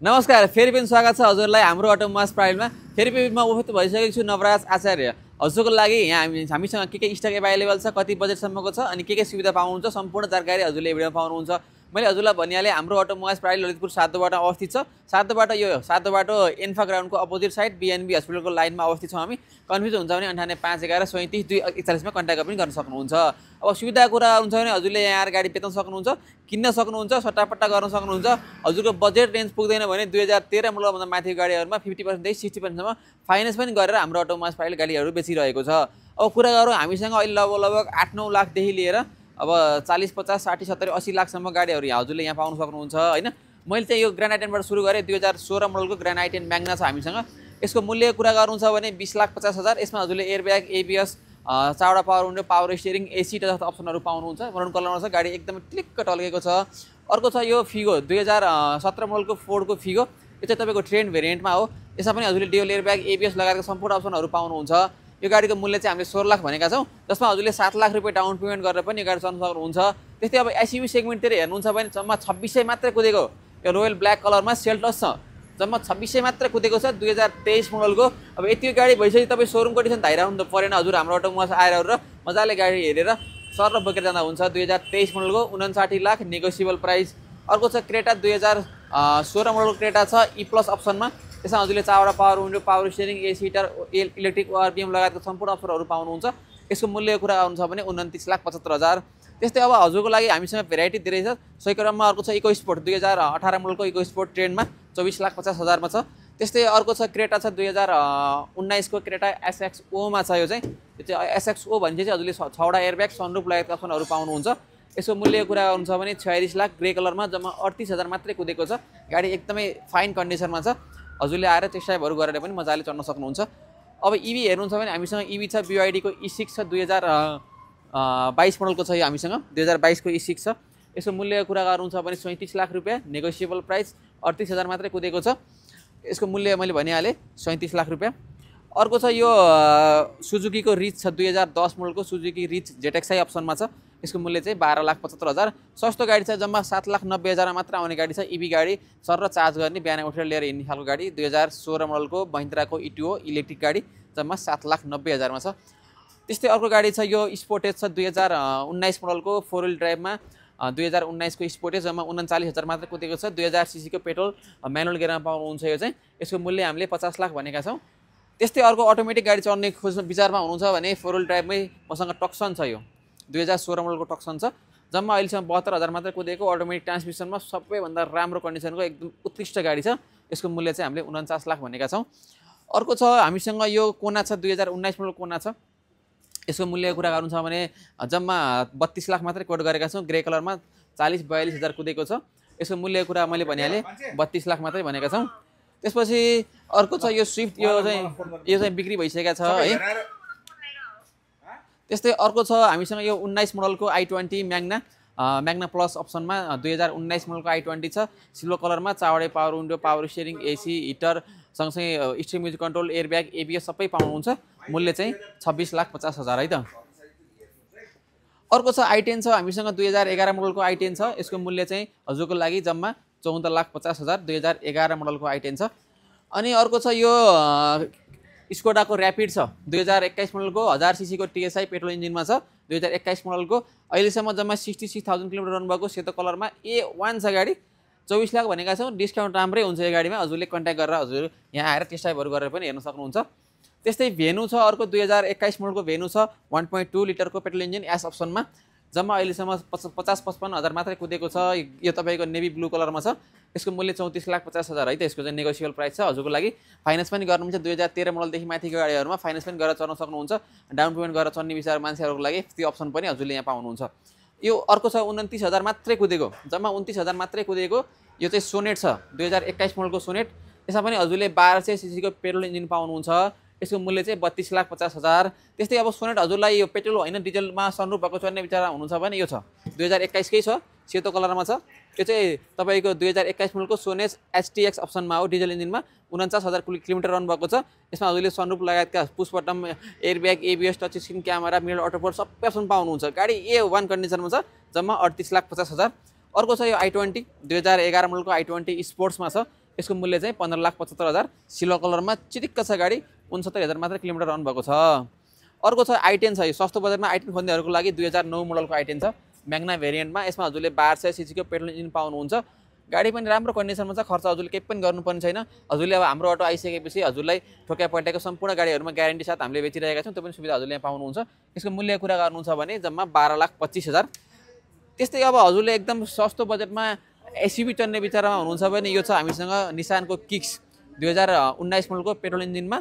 नमस्कार, फेरि पनि स्वागत छ हजुरलाई हाम्रो अटोमोबाइल्स प्राइडमा। फेरि पनि म उपस्थित भइसकेको छु नवराज आचार्य। हजुरको लागि यहाँ हामीसँग के स्टक एभाइलेबल छ, कति बजेटसम्मको छ अनि के सुविधा पाउनुहुन्छ, सम्पूर्ण जानकारी हजुरले भिडियोमा पाउनुहुन्छ। मैले हजुरलाई भनिहालेँ हाम्रो अटोमोबाइल्स प्राइड ललितपुर 7 बाटो अवस्थित छ। 7 बाटो यो 7 बाटो एन्फा ग्राउन्डको अपोजिट साइड बीएनबी हस्पिटलको लाइनमा अवस्थित छौँ हामी। कन्फ्युज हुन्छ भने 9851133241 मा कन्ट्याक्ट पनि गर्न सक्नुहुन्छ। अब सुविधाको कुरा हुन्छ भने हजुरले यहाँ आएर गाडी बेच्न सक्नुहुन्छ, किन्न सक्नुहुन्छ, सट्टापट्टा गर्न सक्नुहुन्छ। हजुरको बजेट रेन्ज पुग्दैन भने 2013 मोडलभन्दा माथिको गाडीहरूमा 50% देखि 60% फाइनेन्स पनि गरेर हाम्रो अटोमोबाइल्स प्राइड गाडीहरू बेचिरहेको छ। अब कुरा गरौँ हामीसँग अहिले लगभग 8-9 लाखदेखि लिएर अब 40, 50, 60, 70, 80 लाखसम्म गाडीहरू हजुरले यहाँ पाउन सक्नुहुन्छ हैन। मैले चाहिँ यो ग्रान्ड आइटेनबाट सुरु गरेँ। 2016 मोडलको ग्रान्ड आइटेन म्याग्ना छ हामीसँग। यसको मूल्य कुरा गर्नु छ भने 20,50,000। यसमा हजुरले airbag, ABS, Chavda power window, power steering, AC जस्ता अप्सनहरू पाउनुहुन्छ। मरुन कलरमा छ, गाडी एकदमै क्लिक्क टल्केको छ। अर्को छ यो फिगो 2017 मोडलको फोर्डको फिगो। यो चाहिँ तपाईँको ट्रेन्ड भेरिएन्टमा हो। यसमा पनि हजुरले ड्युअल एयरब्याग, एबीएस लगायतका सम्पूर्ण अप्सनहरू पाउनुहुन्छ। यो गाडीको मूल्य चाहिँ हामीले 16 लाख भनेका छौँ, जसमा हजुरले 7 लाख रुपियाँ डाउन पेमेन्ट गरेर पनि यो गाडी चलाउन सक्नुहुन्छ। त्यस्तै अब एसयुभी सेगमेन्टतिर हेर्नुहुन्छ भने जम्मा 2600 मात्रै कुदेको यो रोयल ब्ल्याक कलरमा सेल्टस छ। जम्मा 2600 मात्रै कुदेको छ 2023 मोडलको। अब यति गाडी भइसक्यो तपाईँ सोरुम कन्डिसन धाइरहनु त परेन। हजुर हाम्रो अटोमोबाइल्स आएर मजाले गाडी हेरेर सर बोकेर जाँदा हुन्छ। 2023 मोडलको 59 लाख नेगोसिएबल प्राइस। अर्को छ क्रेटा 2016 मोडलको क्रेटा छ ई प्लस अप्सनमा। त्यसमा हजुरले चावडा power window, power steering, AC heater, electric RPM लगायतको सम्पूर्ण अप्सनहरू पाउनुहुन्छ। यसको मूल्य कुरा गर्नु छ भने 29,75,000। त्यस्तै अब हजुरको लागि हामीसँग भेराइटी धेरै छ। सही क्रममा अर्को छ इको स्पोर्ट 2018 मोडलको इको स्पोर्ट ट्रेन्डमा 24,50,000 मा छ। त्यस्तै अर्को छ क्रेटा छ 2019 को क्रेटा एसएक्सओ मा छ। यो चाहिँ एसएक्सओ भने चाहिँ हजुरले 6वटा एयरब्याग, सनरुफ लगायतका अप्सनहरू पाउनुहुन्छ। यसको मूल्य कुरा गर्नु छ भने 46 लाख, ग्रे कलरमा जम्मा 38,000 मात्रै कुदेको छ। गाडी एकदमै फाइन कन्डिसनमा छ। हजुरले आएर टेस्ट ड्राइभहरू गरेर पनि मजाले चढ्न सक्नुहुन्छ। अब इभी हेर्नुहुन्छ भने हामीसँग इभी छ BYD को E6 छ 2022 मोडलको छ। यो हामीसँग 2022 को E6 छ। यसको मूल्य कुरा गर्नु छ भने 37 लाख रुपियाँ, नेगोसिएबल प्राइस 38,000 मात्रै कुदेको छ। यसको मूल्य मैले भनिहालेँ 37 लाख रुपियाँ। अर्को छ यो सुजुकी को रिच छ 2010 मोडलको सुजुकी रिच जेटेक्सआई अप्सनमा छ। यसको मूल्य चाहिँ 12,75,000। सस्तो गाडी छ, जम्मा 7,90,000 मात्र आउने गाडी छ। इभी गाडी सर र चार्ज गर्ने, बिहान उठेर लिएर हिँड्ने खालको गाडी। 2016 मोडलको महिन्द्राको इटुओ इलेक्ट्रिक गाडी जम्मा 7,90,000 मा छ। त्यस्तै अर्को गाडी छ यो स्पोर्टेज छ 2019 मोडलको 4 व्हिल ड्राइभमा। 2019 को स्पोर्टेज जम्मा 39,000 मात्र कुदेको छ। 2000 सीसी को पेट्रोल म्यानुअल गियरमा पाउनुहुन्छ। यो चाहिँ यसको मूल्य हामीले 50 लाख भनेका छौँ। त्यस्तै अर्को अटोमेटिक गाडी चढ्ने खोज्ने विचारमा हुनुहुन्छ भने 4 व्हिल ड्राइभमै मसँग टक्सन छ। यो 2016 मोडलको टक्सन छ। जम्मा अहिलेसम्म 72,000 मात्र कुदेको, अटोमेटिक ट्रान्समिसनमा सबैभन्दा राम्रो कन्डिसनको एकदम उत्कृष्ट गाडी छ। यसको मूल्य चाहिँ हामीले 49 लाख भनेका छौँ। अर्को छ हामीसँग यो कोना छ 2019 मोडलको कोना छ। यसको मूल्य कुरा गर्नु छ भने जम्मा 32 लाख मात्रै कोट गरेका छौँ। ग्रे कलरमा 40-42,000 कुदेको छ। यसको मूल्य कुरा मैले भनिहालेँ 32 लाख मात्रै भनेका छौँ। त्यसपछि अर्को छ यो स्विफ्ट। यो चाहिँ बिक्री भइसकेको छ है। त्यस्तै अर्को छ हामीसँग यो 19 मोडलको i20 म्याग्ना प्लस अप्सनमा। 2019 मोडलको i20 छ। सिल्भर कलरमा, चावडे power window, power steering, AC heater सँगसँगै steering music control, airbag, ABS सबै पाउनुहुन्छ। मूल्य चाहिँ 26,50,000 है त। अर्को छ i10 छ हामीसँग 2011 मोडलको i10 छ। यसको मूल्य चाहिँ हजुरको लागि जम्मा 14,50,000। 2011 मोडलको i10 छ। अनि अर्को छ यो स्कोडाको ऱ्यापिड छ 2021 मोडलको 1000 सीसी को TSI पेट्रोल इन्जिनमा छ। 2021 मोडलको अहिलेसम्म जम्मा 66,000 किलोमिटर रन भएको सेतो कलरमा A1 छ गाडी। 24 लाख भनेका छौँ। डिस्काउन्ट राम्रै हुन्छ यो गाडीमा। हजुरले कन्ट्याक्ट गरेर हजुर यहाँ आएर टेस्ट ड्राइभहरू गरेर पनि हेर्न सक्नुहुन्छ। त्यस्तै भेनु छ अर्को 2021 मोडलको भेनु छ 1.2 लिटरको पेट्रोल इन्जिन एस अप्सनमा। जम्मा अहिलेसम्म 50-55,000 मात्रै कुदेको छ। यो तपाईँको नेभी ब्लू कलरमा छ। यसको मूल्य 34,50,000 है त। यसको चाहिँ नेगोसिएबल प्राइस छ। हजुरको लागि फाइनेन्स पनि गर्नुहुन्छ। 2013 मोडलदेखि माथिको गाडीहरूमा फाइनेन्स पनि गरेर चढ्न सक्नुहुन्छ। डाउन पेमेन्ट गरेर चढ्ने विचार मान्छेहरूको लागि त्यो अप्सन पनि हजुरले यहाँ पाउनुहुन्छ। यो अर्को छ 29,000 मात्रै कुदेको, जम्मा 29,000 मात्रै कुदेको। यो चाहिँ सोनेट छ 2021 मोडलको सोनेट। यसमा पनि हजुरले 1200 सीसी को पेट्रोल इन्जिन पाउनुहुन्छ। यसको मूल्य चाहिँ 32,50,000। त्यस्तै अब सोनेट हजुरलाई यो पेट्रोल होइन डिजलमा सनरुफ भएको चढ्ने विचार हुनुहुन्छ भने यो छ 2021 कै छ, सेतो कलरमा छ। यो चाहिँ तपाईँको 2021 मोडलको सोनेट STX अप्सनमा हो। डिजल इन्जिनमा 49,000 किलोमिटर रन भएको छ। यसमा हजुरले सनरुफ लगायतका push button, airbag, ABS, touch screen camera, mirror अटोपोर्ट सबै अप्सन पाउनुहुन्छ। गाडी A1 कन्डिसनमा छ। जम्मा 38,50,000। अर्को छ यो i20 2011 मोडलको i20 स्पोर्ट्समा छ। यसको मूल्य चाहिँ 15,75,000। सिल्भर कलरमा चिटिक्क छ गाडी, 69,000 मात्र किलोमिटर रन भएको छ। अर्को छ i10 छ। यो सस्तो बजेटमा i10 खोज्नेहरूको लागि 2009 मोडलको i10 छ, म्याग्ना भेरिएन्टमा। यसमा हजुरले 1200 सीसीको पेट्रोल इन्जिन पाउनुहुन्छ। गाडी पनि राम्रो कन्डिसनमा छ, खर्च हजुरले केही पनि गर्नुपर्ने छैन। हजुरले अब हाम्रो अटो आइसकेपछि हजुरलाई ठोक्या पल्ट्याएको सम्पूर्ण गाडीहरूमा ग्यारेन्टी साथ हामीले बेचिरहेका छौँ, त्यो पनि सुविधा हजुरले यहाँ पाउनुहुन्छ। यसको मूल्य कुरा गर्नुहुन्छ भने जम्मा 12,25,000। त्यस्तै अब हजुरले एकदम सस्तो बजेटमा एसयुभी चढ्ने विचारमा हुनुहुन्छ भने यो छ हामीसँग निसानको किक्स 2019 मोडलको पेट्रोल इन्जिनमा।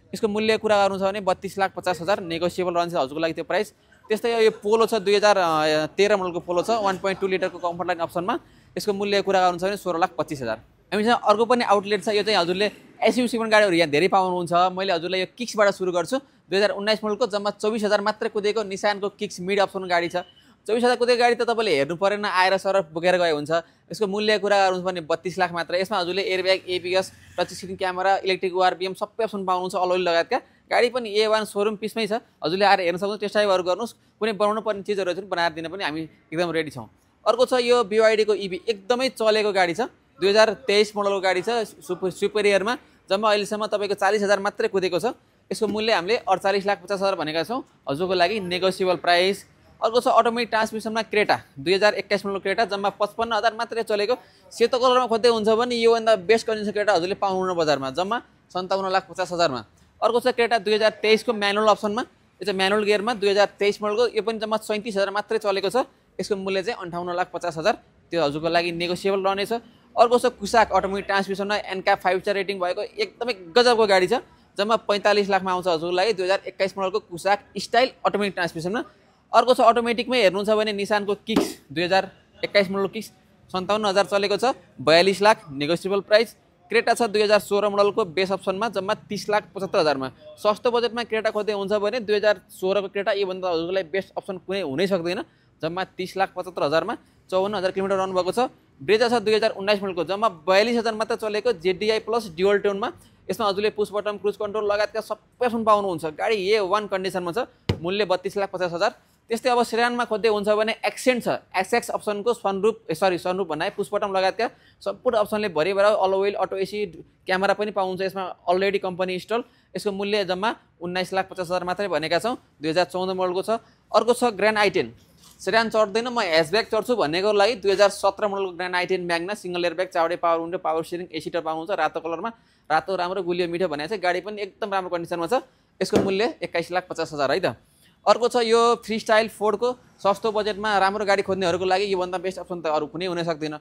यसको मूल्य कुरा गर्नुहुन्छ भने 32,50,000 नेगोसिएबल रहन्छ हजुरको लागि त्यो प्राइस। त्यस्तै यो पोलो छ 2013 मोडलको पोलो छ 1.2 लिटरको कम्फर्ट लाइन अप्सनमा। यसको मूल्य कुरा गर्नुहुन्छ भने 16,25,000। हामीसँग अर्को पनि आउटलेट छ। यो चाहिँ हजुरले एसयुभी सेगमेन्ट गाडीहरू यहाँ धेरै पाउनुहुन्छ। मैले हजुरलाई यो किक्सबाट सुरु गर्छु। 2019 मोडलको जम्मा 24,000 मात्रै कुदेको निसानको किक्स मिड अप्सन गाडी छ। 24,000 कुदेको गाडी त तपाईँले हेर्नु परेन, आएर सर बोकेर गए हुन्छ। यसको मूल्य कुरा गर्नुहुन्छ भने 32 लाख मात्र। यसमा हजुरले airbag, ABS, touch screen camera, electric ORPM सबै अप्सन पाउनुहुन्छ अलवेल लगायतका। गाडी पनि A1 सोरुम पिसमै छ, हजुरले आएर हेर्न सक्नुहुन्छ, टेस्ट ड्राइभहरू गर्नुहोस्। कुनै बनाउनु पर्ने चिजहरू चाहिँ बनाएर दिन पनि हामी एकदम रेडी छौँ। अर्को छ यो BYD को EV एकदमै चलेको गाडी छ, 2023 मोडलको गाडी छ, सुपेरियरमा। जम्मा अहिलेसम्म तपाईँको 40,000 मात्रै कुदेको छ। यसको मूल्य हामीले 48,50,000 भनेका छौँ हजुरको लागि, नेगोसिएबल प्राइस। अर्को छ अटोमेटिक ट्रान्समिसनमा क्रेटा 2021 मोडलको क्रेटा, जम्मा 55,000 मात्रै चलेको। सेतो कलरमा खोज्दै हुन्छ भने योभन्दा बेस्ट कन्डिसन क्रेटा हजुरले पाउनुहुन्न बजारमा, जम्मा 57,50,000 मा। अर्को छ क्रेटा 2023 को म्यानुअल अप्सनमा, यो चाहिँ म्यानुअल गियरमा 2023 मोडलको, यो पनि जम्मा 37,000 मात्रै चलेको छ। यसको मूल्य चाहिँ 58,50,000, त्यो हजुरको लागि नेगोसिएबल रहनेछ। अर्को छ कुसाक अटोमेटिक ट्रान्समिसनमा एनक्याप 5 स्टार रेटिङ भएको एकदमै गजबको गाडी छ, जम्मा 45 लाखमा आउँछ हजुरको लागि, 2021 मोडलको कुसाक स्टाइल अटोमेटिक ट्रान्समिसनमा। अर्को छ अटोमेटिकमै हेर्नुहुन्छ भने निसानको किक्स 2021 मोडलको किक्स 57,000 चलेको छ, 42 लाख नेगोसिएबल प्राइस। क्रेटा छ 2016 मोडलको बेस अप्सनमा, जम्मा 30,75,000 मा। सस्तो बजेटमा क्रेटा खोज्दै हुन्छ भने 2016 को क्रेटा योभन्दा हजुरको लागि बेस्ट अप्सन कुनै हुनै सक्दैन, जम्मा 30,75,000 मा। 54,000 किलोमिटर रन भएको छ। ब्रेजा छ 2019 मोडलको, जम्मा 42,000 मात्र चलेको, जेडीआई प्लस ड्युअल टोनमा। यसमा हजुरले पुश बटन, क्रुज कन्ट्रोल लगायतका सबै अप्सन पाउनुहुन्छ। गाडी A1 कन्डिसनमा छ, मूल्य 32,50,000। त्यस्तै अब सेडानमा खोज्दै हुन्छ भने एक्सेन्ट छ, एक्सएक्स अप्सनको सनरुफ भन्नाले पुश बटन लगायतका सम्पूर्ण अप्सनले भरिभर alloy wheel, auto AC, camera पनि पाउनुहुन्छ यसमा अलरेडी कम्पनी इन्स्टल। यसको मूल्य जम्मा 19,50,000 मात्रै भनेका छौँ, 2014 मोडलको छ। अर्को छ ग्रान्ड i10, सेडान चढ्दैन म ह्याचब्याक चढ्छु भन्नेको लागि 2017 मोडलको grand i10 Magna, single airbag, चावडे power window, power steering, AC टर पाउनुहुन्छ, रातो कलरमा, रातो राम्रो गुलियो मिठो भनेको छ। गाडी पनि एकदम राम्रो कन्डिसनमा छ। यसको मूल्य 21,50,000 है त। अर्को छ यो फ्री स्टाइल फोर्डको, सस्तो बजेटमा राम्रो गाडी खोज्नेहरूको लागि योभन्दा बेस्ट अप्सन त अरू कुनै हुन सक्दैन।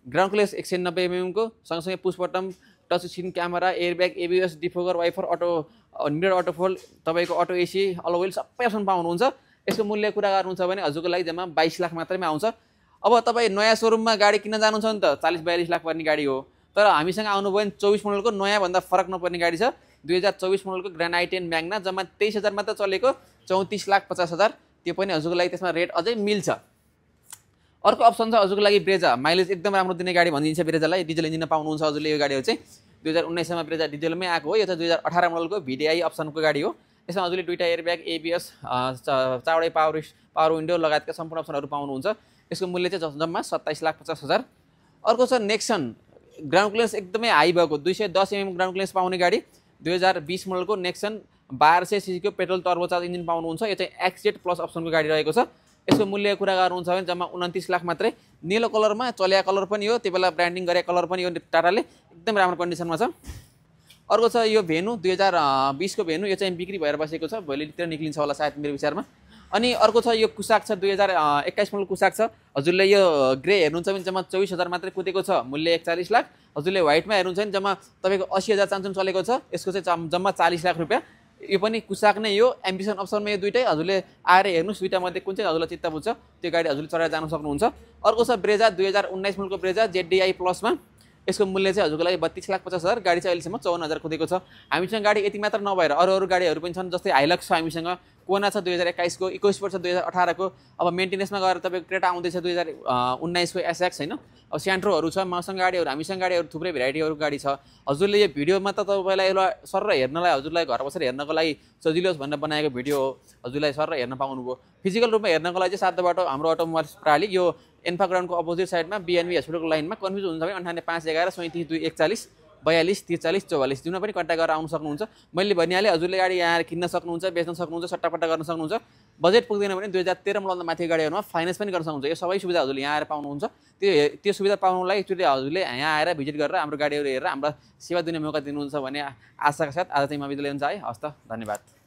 ग्राउन्ड क्लियरेन्स 190 mm को, सँगसँगै push button, touch screen camera, airbag, ABS, defogger, wiper, auto mirror, auto fold, तपाईँको अटो एसी, अल व्हील सबै अप्सन पाउनुहुन्छ। यसको मूल्य कुरा गर्नुहुन्छ भने हजुरको लागि जम्मा 22 लाख मात्रैमा आउँछ। अब तपाईँ नयाँ सोरुममा गाडी किन्न जानुहुन्छ नि त 40-42 लाख पर्ने गाडी हो, तर हामीसँग आउनुभयो भने 24 मोडलको नयाँभन्दा फरक नपर्ने गाडी छ, 2024 मोडलको ग्रान्ड i10 म्याग्ना, जम्मा 23,000 मात्र चलेको, 34,50,000। त्यो पनि हजुरको लागि त्यसमा रेट अझै मिल्छ। अर्को अप्सन छ हजुरको लागि ब्रेजा, माइलेज एकदम राम्रो दिने गाडी भनिदिन्छ ब्रेजालाई, डिजल इन्जिनमा पाउनुहुन्छ हजुरले। यो गाडीहरू चाहिँ 2019 मा ब्रेजा डिजलमै आएको हो। यो चाहिँ 2018 मोडलको VDI अप्सनको गाडी हो। यसमा हजुरले दुईटा airbag, ABS, Chavde power window लगायतका सम्पूर्ण अप्सनहरू पाउनुहुन्छ। यसको मूल्य चाहिँ जम्मा 27,50,000। अर्को छ नेक्सन, ग्राउन्ड क्लियरेन्स एकदमै हाई भएको 210 mm ग्राउन्ड क्लियरेन्स पाउने गाडी, 2020 मोडलको नेक्सन, 1200 सीसीको पेट्रोल टर्बोचार्ज इन्जिन पाउनुहुन्छ। यो चाहिँ XZ प्लस अप्सनको गाडी रहेको छ। यसको मूल्य कुरा गर्नुहुन्छ भने जम्मा 29 लाख मात्रै, निलो कलरमा, चल्या कलर पनि हो, त्यो बेला ब्रान्डिङ गरेको कलर पनि हो टाटाले, एकदम राम्रो कन्डिसनमा छ। अर्को छ यो भेनु 2020 को भेनु, यो चाहिँ बिक्री भएर बसेको छ, भोलितिर निक्लिन्छ होला सायद मेरो विचारमा। अनि अर्को छ यो कुसाक छ 2021 मोडल कुसाक छ, हजुरले यो ग्रे हेर्नुहुन्छ भने जम्मा 24,000 मात्रै कुदेको छ, मूल्य 41 लाख। हजुरले व्हाइटमा हेर्नुहुन्छ भने जम्मा तपाईँको 80,000 चान्चुन चलेको छ, यसको चाहिँ जम्मा 40 लाख रुपियाँ। यो पनि कुसाक नै हो, एम्बिसन अप्सनमा यो दुइटै, हजुरले आएर हेर्नुहोस् दुइटा मध्ये कुन चाहिँ हजुरलाई चित्त बुझ्छ त्यो गाडी हजुरले चढाएर जान सक्नुहुन्छ। अर्को छ ब्रेजा 2019 मोडलको ब्रेजा जेडीआई प्लसमा, यसको मूल्य चाहिँ हजुरको लागि 32,50,000। गाडी चाहिँ अहिलेसम्म 54,000 कुदेको छ। हामीसँग गाडी यति मात्र नभएर अरू गाडीहरू पनि छन्, जस्तै हाइलक्स छ हामीसँग, कोना छ 2021 को, इकोस्पोर्ट छ 2018 को। अब मेन्टेनेन्समा गएर तपाईँको क्रेटा आउँदैछ 2019 को एसएक्स होइन, अब स्यान्ट्रोहरू छ मसँग गाडीहरू, हामीसँग गाडीहरू थुप्रै भेराइटीहरू गाडी छ। हजुरले यो भिडियोमा त तपाईँलाई एउटा सर हेर्नलाई, हजुरलाई घर बसेर हेर्नको लागि सजिलोस् भनेर बनाएको भिडियो हो, हजुरलाई सर हेर्न पाउनुभयो। फिजिकल रूपमा हेर्नको लागि चाहिँ सातो बाटो हाम्रो अटोमोबाइल्स प्रणाली यो एन्फा ग्राउन्डको अपोजिट साइडमा बिएनबी हस्पिटलको लाइनमा कन्फ्युज हुनुहुन्छ भने 98 11 37 2 41 42 44 जुन पनि कन्ट्याक्ट गरेर आउन सक्नुहुन्छ। मैले भनिहालेँ हजुरले गाडी यहाँ आएर किन्न सक्नुहुन्छ, बेच्न सक्नुहुन्छ, सट्टापट्टा गर्न सक्नुहुन्छ। बजेट पुग्दैन भने 2013 मोडलमा माथि गाडीहरूमा फाइनेन्स पनि गर्न सक्नुहुन्छ। यो सबै सुविधा हजुरले यहाँ आएर पाउनुहुन्छ। त्यो सुविधा पाउनुलाई एकचोटि हजुरले यहाँ आएर भिजिट गरेर हाम्रो गाडीहरू हेरेर हाम्रो सेवा दिने मौका दिनुहुन्छ भन्ने आशाका साथ आज चाहिँ म बिदा लिन चाहे। हस् त, धन्यवाद।